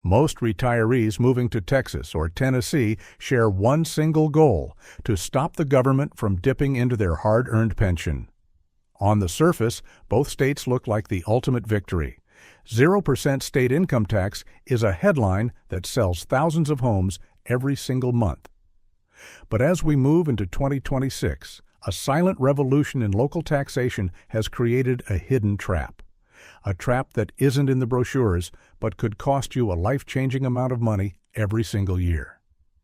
Most retirees moving to Texas or Tennessee share one single goal: to stop the government from dipping into their hard-earned pension. On the surface, both states look like the ultimate victory. 0% state income tax is a headline that sells thousands of homes every single month. But as we move into 2026, a silent revolution in local taxation has created a hidden trap. A trap that isn't in the brochures, but could cost you a life-changing amount of money every single year.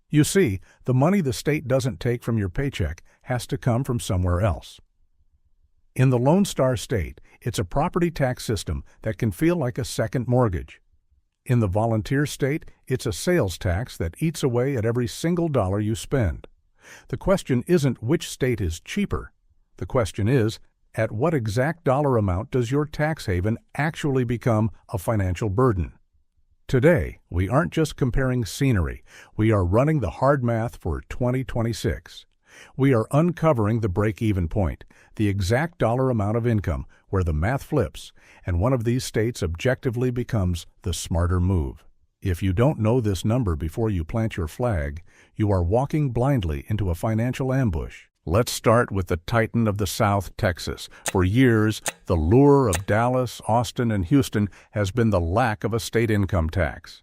You see, the money the state doesn't take from your paycheck has to come from somewhere else. In the Lone Star State, it's a property tax system that can feel like a second mortgage. In the Volunteer State, it's a sales tax that eats away at every single dollar you spend. The question isn't which state is cheaper. The question is, at what exact dollar amount does your tax haven actually become a financial burden? Today, we aren't just comparing scenery. We are running the hard math for 2026. We are uncovering the break-even point, the exact dollar amount of income where the math flips, and one of these states objectively becomes the smarter move. If you don't know this number before you plant your flag, you are walking blindly into a financial ambush. Let's start with the titan of the South, Texas. For years, the lure of Dallas, Austin, and Houston has been the lack of a state income tax.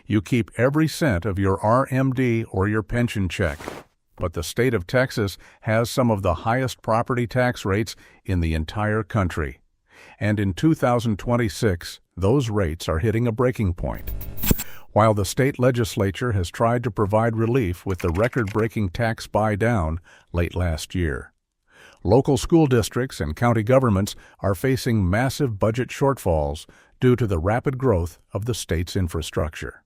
You keep every cent of your RMD or your pension check. But the state of Texas has some of the highest property tax rates in the entire country. And in 2026, those rates are hitting a breaking point. While the state legislature has tried to provide relief with the record-breaking tax buy-down late last year, local school districts and county governments are facing massive budget shortfalls due to the rapid growth of the state's infrastructure.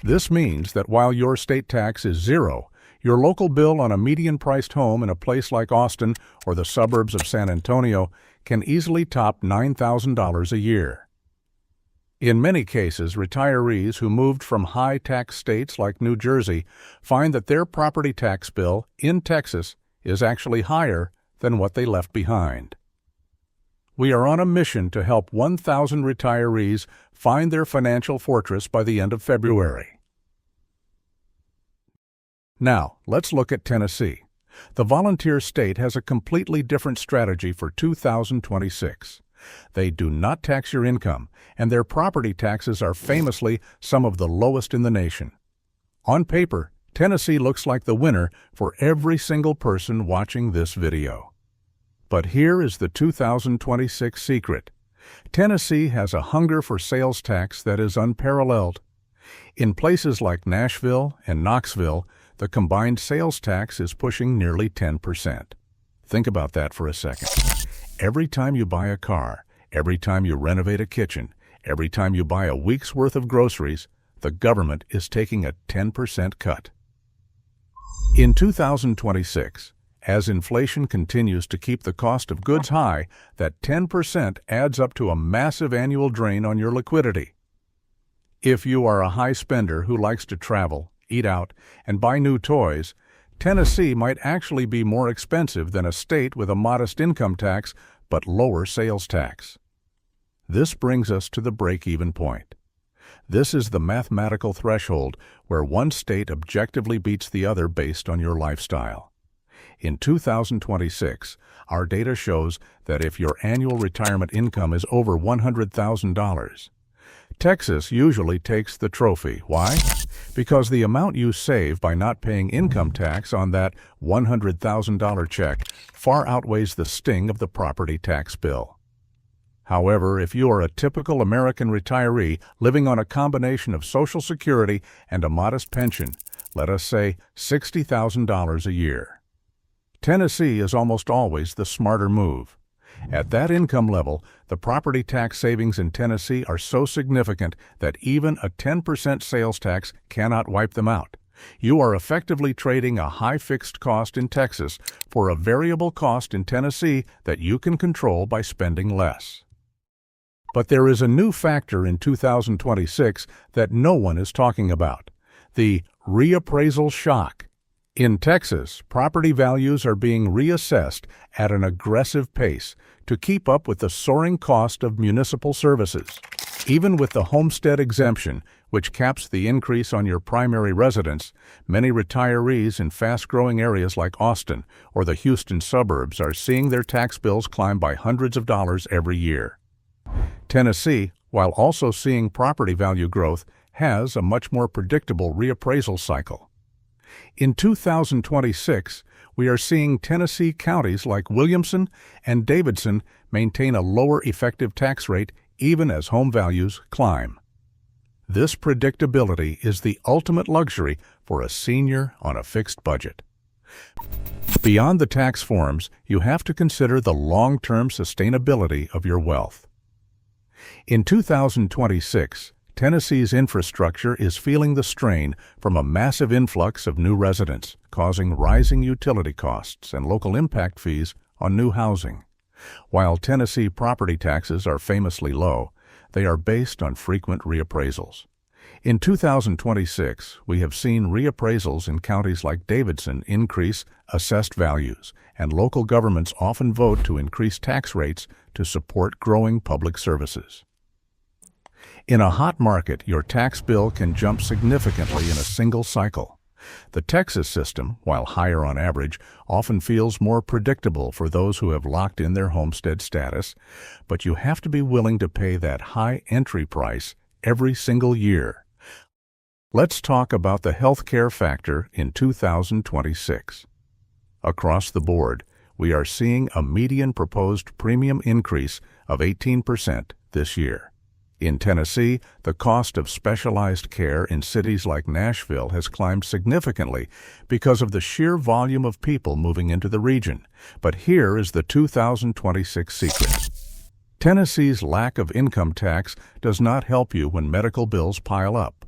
This means that while your state tax is zero, your local bill on a median-priced home in a place like Austin or the suburbs of San Antonio can easily top $9,000 a year. In many cases, retirees who moved from high-tax states like New Jersey find that their property tax bill in Texas is actually higher than what they left behind. We are on a mission to help 1,000 retirees find their financial fortress by the end of February. Now, let's look at Tennessee. The Volunteer State has a completely different strategy for 2026. They do not tax your income, and their property taxes are famously some of the lowest in the nation. On paper, Tennessee looks like the winner for every single person watching this video. But here is the 2026 secret. Tennessee has a hunger for sales tax that is unparalleled. In places like Nashville and Knoxville, the combined sales tax is pushing nearly 10%. Think about that for a second. Every time you buy a car, every time you renovate a kitchen, every time you buy a week's worth of groceries, the government is taking a 10% cut. In 2026, as inflation continues to keep the cost of goods high, that 10% adds up to a massive annual drain on your liquidity. If you are a high spender who likes to travel, eat out, and buy new toys, Tennessee might actually be more expensive than a state with a modest income tax but lower sales tax. This brings us to the break-even point. This is the mathematical threshold where one state objectively beats the other based on your lifestyle. In 2026, our data shows that if your annual retirement income is over $100,000, Texas usually takes the trophy. Why? Because the amount you save by not paying income tax on that $100,000 check far outweighs the sting of the property tax bill. However, if you are a typical American retiree living on a combination of Social Security and a modest pension, let us say $60,000 a year, Tennessee is almost always the smarter move. At that income level, the property tax savings in Tennessee are so significant that even a 10% sales tax cannot wipe them out. You are effectively trading a high fixed cost in Texas for a variable cost in Tennessee that you can control by spending less. But there is a new factor in 2026 that no one is talking about: the reappraisal shock. In Texas, property values are being reassessed at an aggressive pace to keep up with the soaring cost of municipal services. Even with the homestead exemption, which caps the increase on your primary residence, many retirees in fast-growing areas like Austin or the Houston suburbs are seeing their tax bills climb by hundreds of dollars every year. Tennessee, while also seeing property value growth, has a much more predictable reappraisal cycle. In 2026, we are seeing Tennessee counties like Williamson and Davidson maintain a lower effective tax rate even as home values climb. This predictability is the ultimate luxury for a senior on a fixed budget. Beyond the tax forms, you have to consider the long-term sustainability of your wealth. In 2026, Tennessee's infrastructure is feeling the strain from a massive influx of new residents, causing rising utility costs and local impact fees on new housing. While Tennessee property taxes are famously low, they are based on frequent reappraisals. In 2026, we have seen reappraisals in counties like Davidson increase assessed values, and local governments often vote to increase tax rates to support growing public services. In a hot market, your tax bill can jump significantly in a single cycle. The Texas system, while higher on average, often feels more predictable for those who have locked in their homestead status, but you have to be willing to pay that high entry price every single year. Let's talk about the healthcare factor in 2026. Across the board, we are seeing a median proposed premium increase of 18% this year. In Tennessee, the cost of specialized care in cities like Nashville has climbed significantly because of the sheer volume of people moving into the region. But here is the 2026 secret. Tennessee's lack of income tax does not help you when medical bills pile up.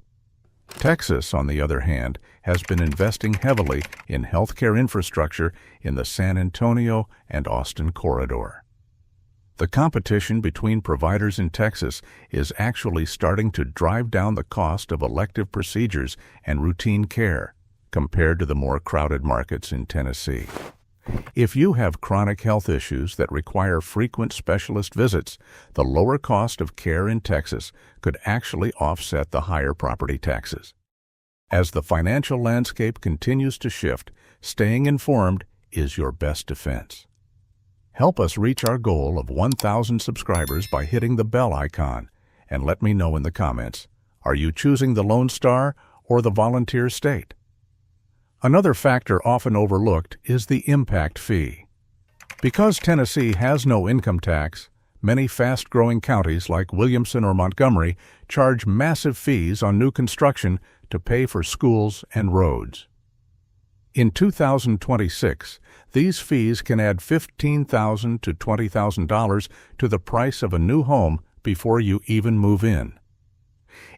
Texas, on the other hand, has been investing heavily in healthcare infrastructure in the San Antonio and Austin corridor. The competition between providers in Texas is actually starting to drive down the cost of elective procedures and routine care compared to the more crowded markets in Tennessee. If you have chronic health issues that require frequent specialist visits, the lower cost of care in Texas could actually offset the higher property taxes. As the financial landscape continues to shift, staying informed is your best defense. Help us reach our goal of 1,000 subscribers by hitting the bell icon, and let me know in the comments, are you choosing the Lone Star or the volunteer state? Another factor often overlooked is the impact fee. Because Tennessee has no income tax, many fast-growing counties like Williamson or Montgomery charge massive fees on new construction to pay for schools and roads. In 2026, these fees can add $15,000 to $20,000 to the price of a new home before you even move in.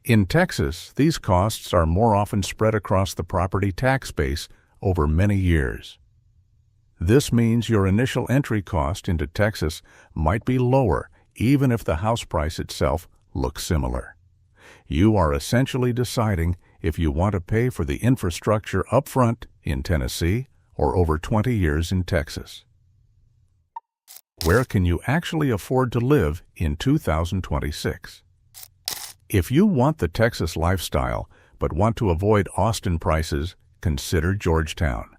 In Texas, these costs are more often spread across the property tax base over many years. This means your initial entry cost into Texas might be lower even if the house price itself looks similar. You are essentially deciding if you want to pay for the infrastructure upfront in Tennessee or over 20 years in Texas. Where can you actually afford to live in 2026? If you want the Texas lifestyle but want to avoid Austin prices, consider Georgetown.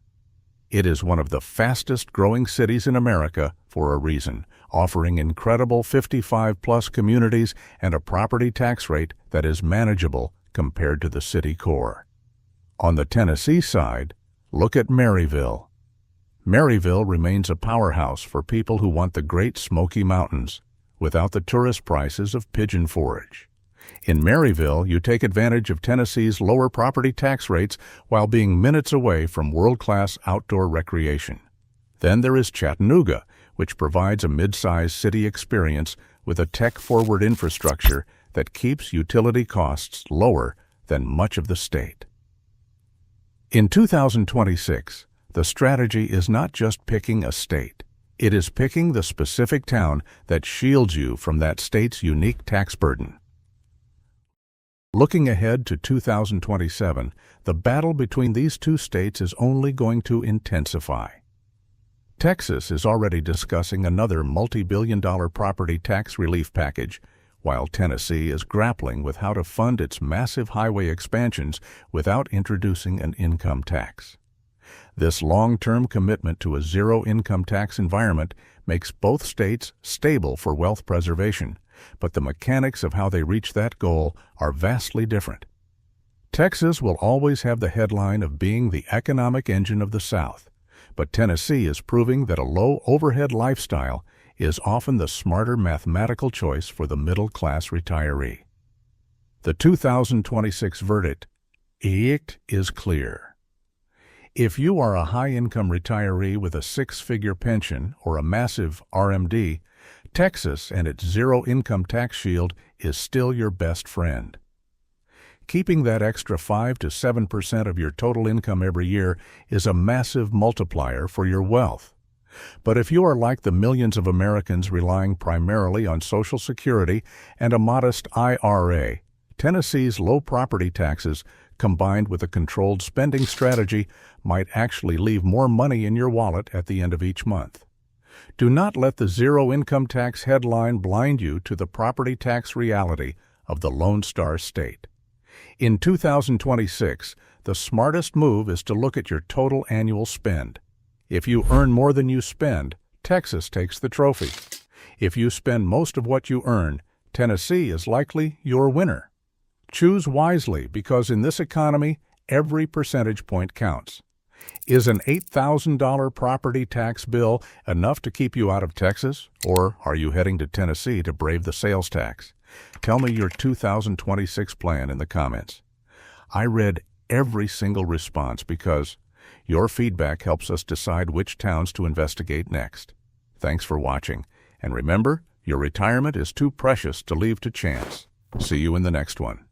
It is one of the fastest-growing cities in America for a reason, offering incredible 55-plus communities and a property tax rate that is manageable compared to the city core. On the Tennessee side, look at Maryville. Maryville remains a powerhouse for people who want the Great Smoky Mountains, without the tourist prices of pigeon forage. In Maryville, you take advantage of Tennessee's lower property tax rates while being minutes away from world-class outdoor recreation. Then there is Chattanooga, which provides a mid-sized city experience with a tech-forward infrastructure that keeps utility costs lower than much of the state. In 2026, the strategy is not just picking a state. It is picking the specific town that shields you from that state's unique tax burden. Looking ahead to 2027, the battle between these two states is only going to intensify. Texas is already discussing another multi-billion-dollar property tax relief package, while Tennessee is grappling with how to fund its massive highway expansions without introducing an income tax. This long-term commitment to a zero-income tax environment makes both states stable for wealth preservation, but the mechanics of how they reach that goal are vastly different. Texas will always have the headline of being the economic engine of the South, but Tennessee is proving that a low-overhead lifestyle is often the smarter mathematical choice for the middle-class retiree. The 2026 verdict is clear. If you are a high-income retiree with a six-figure pension or a massive RMD, Texas and its zero-income tax shield is still your best friend. Keeping that extra 5 to 7% of your total income every year is a massive multiplier for your wealth. But if you are like the millions of Americans relying primarily on Social Security and a modest IRA, Tennessee's low property taxes combined with a controlled spending strategy might actually leave more money in your wallet at the end of each month. Do not let the zero-income tax headline blind you to the property tax reality of the Lone Star State. In 2026, the smartest move is to look at your total annual spend. If you earn more than you spend, Texas takes the trophy. If you spend most of what you earn, Tennessee is likely your winner. Choose wisely because in this economy, every percentage point counts. Is an $8,000 property tax bill enough to keep you out of Texas, or are you heading to Tennessee to brave the sales tax? Tell me your 2026 plan in the comments. I read every single response because your feedback helps us decide which towns to investigate next. Thanks for watching, and remember, your retirement is too precious to leave to chance. See you in the next one.